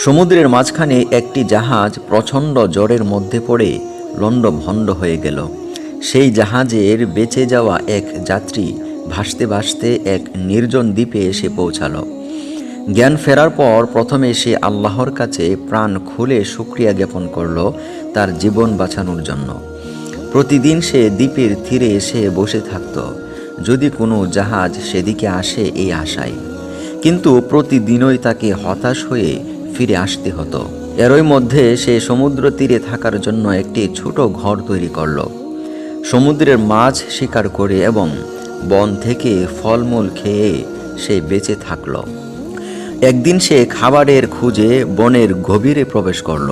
সমুদ্রের মাঝখানে একটি জাহাজ প্রচণ্ড ঝড়ের মধ্যে পড়ে লণ্ডভণ্ড হয়ে গেল। সেই জাহাজের বেঁচে যাওয়া এক যাত্রী ভাসতে ভাসতে এক নির্জন দ্বীপে এসে পৌঁছালো। জ্ঞান ফেরার পর প্রথমে সে আল্লাহর কাছে প্রাণ খুলে শুকরিয়া জ্ঞাপন করল তার জীবন বাঁচানোর জন্য। প্রতিদিন সে দ্বীপের তীরে এসে বসে থাকত, যদি কোনো জাহাজ সেদিকে আসে এই আশায়। কিন্তু প্রতিদিনই তাকে হতাশ হয়ে ফিরে আসতে হতো। এরই মধ্যে সে সমুদ্র তীরে থাকার জন্য একটি ছোট ঘর তৈরি করল। সমুদ্রের মাছ শিকার করে এবং বন থেকে ফলমূল খেয়ে সে বেঁচে থাকল। একদিন সে খাবারের খুঁজে বনের গভীরে প্রবেশ করল।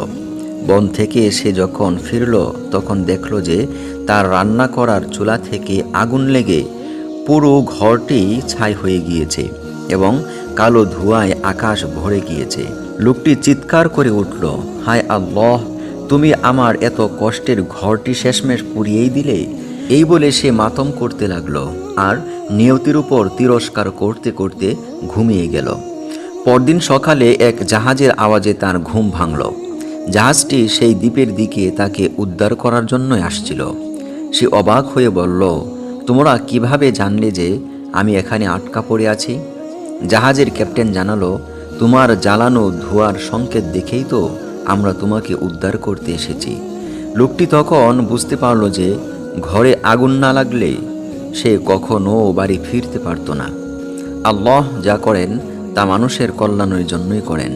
বন থেকে সে যখন ফিরল তখন দেখল যে তার রান্না করার চুলা থেকে আগুন লেগে পুরো ঘরটি ছাই হয়ে গিয়েছে এবং কালো ধোঁয়ায় আকাশ ভরে গিয়েছে। লোকটি চিৎকার করে উঠল, হায় আল্লাহ, তুমি আমার এত কষ্টের ঘরটি শেষমেশ পুড়িয়েই দিলে। এই বলে সে মাতম করতে লাগলো আর নিয়তির উপর তিরস্কার করতে করতে ঘুমিয়ে গেল। পরদিন সকালে এক জাহাজের আওয়াজে তার ঘুম ভাঙল। জাহাজটি সেই দ্বীপের দিকে তাকে উদ্ধার করার জন্যই আসছিল। সে অবাক হয়ে বলল, তোমরা কিভাবে জানলে যে আমি এখানে আটকা পড়ে আছি? জাহাজের ক্যাপ্টেন জানালো, তোমার জ্বালানো ধোঁয়ার সংকেত দেখেই তো আমরা তোমাকে উদ্ধার করতে এসেছি। লোকটি তখন বুঝতে পারল যে ঘরে আগুন না লাগলে সে কখনো বাড়ি ফিরতে পারত না। আল্লাহ যা করেন তা মানুষের কল্যাণের জন্যই করেন,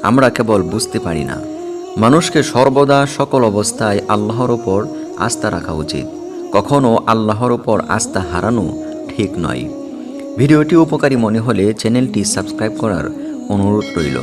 আমরা কেবল বুঝতে পারি না। মানুষকে সর্বদা সকল অবস্থায় আল্লাহর ওপর আস্থা রাখা উচিত, কখনো আল্লাহর ওপর আস্থা হারানো ঠিক নয়। ভিডিওটি উপকারী মনে হলে চ্যানেলটি সাবস্ক্রাইব করার অনুরোধ রইল।